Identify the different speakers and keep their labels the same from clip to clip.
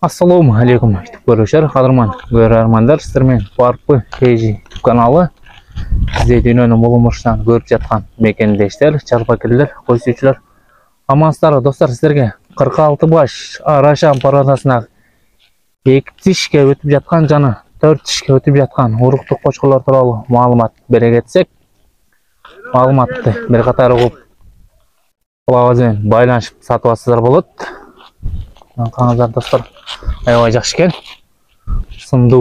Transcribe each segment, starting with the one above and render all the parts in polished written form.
Speaker 1: Ассаламу алейкум көрушер, қадырман көрермандар, сіздермен Барпы KG каналы. Сізде дүниенің мұлымыршынан көріп жатқан мекендештер, чарпакерлер, көсүйшілер. Амансыздар достар, сіздерге 46 баш Арашан парадасына 2 тишке өтіп жатқан жаны 4 тишке өтіп жатқан ұрықтық қошқылар туралы маалымат бере кетсек, маалыматты бір қатар оқып құлағызбен байланышып сатып алсыздар болады. Қаңыздар достар, аябай жақсы екен. Сынду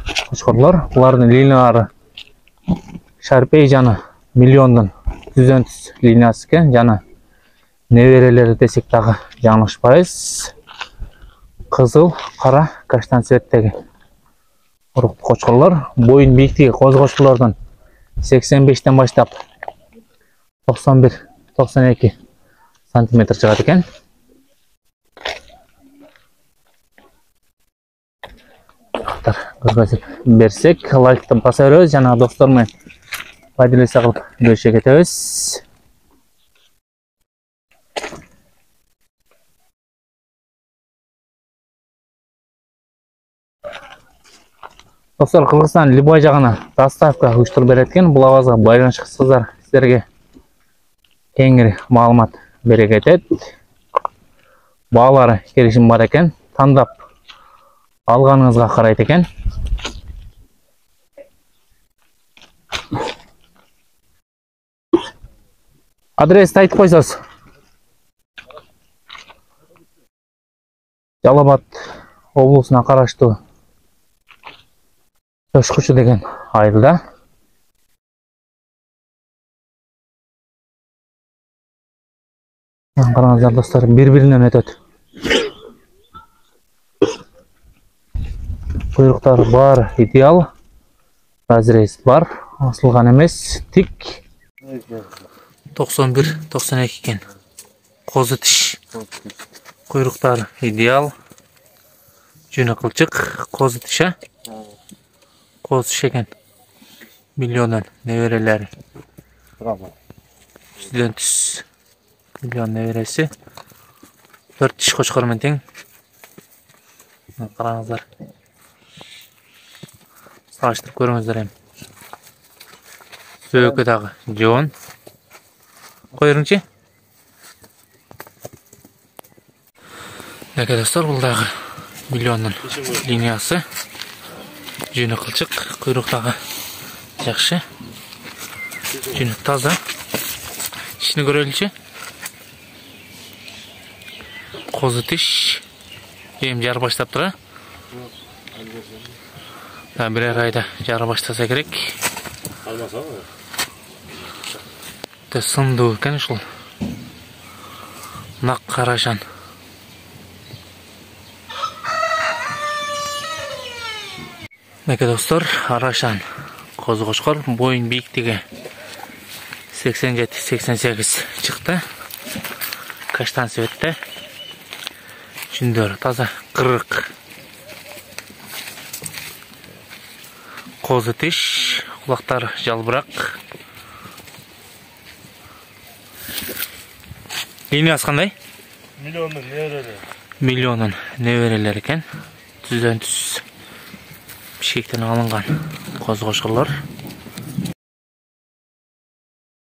Speaker 1: қошқарлар, бұлардың линиялары шарпей жаны миллиондың жүзден түс линиясы екен. Жаны неберелері десек тағы жаңылышпайыз. Қызыл, қара, каштан цветтегі ұрықты қошқарлар. Бойын биіктігі қоз қошқарлардан 85-тен баштап 91-92 сантиметр шығады екен. Көргізіп берсек, лайкты баса өрөз, жаңа достармен пайдалыса қылып бөлше кетеміз. Достар, Қырғызстан Либой жағына доставка ұштыр береткен, бұл авазға байланышқысыздар сіздерге кеңірі маалымат бере кетеді. Бағалары келішім бар екен, таңдап алғаныңызға қарайды екен. Адресті айтып қойсыз. Жалабат облысына қарашты Төшкүші деген айылда. Қараңыздар достар, бір-бірінен өтеді. Құйрықтар бар, идеал. Разрез бар, асылған емес, тик. 91-92 екен. Қозы тіш. Құйрықтар идеал. Жүні қылчық, қозы тіш. Қозы тіш екен. Миллионын неберелері. Жүзден түс. Миллион небересі. 4 тіш қошқармен тең. Қараңыздар. Сағаштып көріңіздер әм. Сөйкі дағы жон. Қойырыңшы. Әке достар, бұл дағы миллионның линиясы. Жүні қылчық, құйрықтағы жақшы. Жүні таза. Ішіні көреліші. Қозы тіш. Ем жар баштап тұра. Бірер айда жары баштаса керек. Сынду екен шыл. Нақ Қарашан. Мәке достар, Арашан қозы қошқар. Бойын биіктігі 87-88 шықты. Каштан светті. Жүндері таза қырық. Қозы тіш, құлақтар жалбырақ. Линиясы қандай?
Speaker 2: Миллионның неберелері.
Speaker 1: Миллионның неберелері екен. Түзден түс пішектен алынған қозы қошқарлар.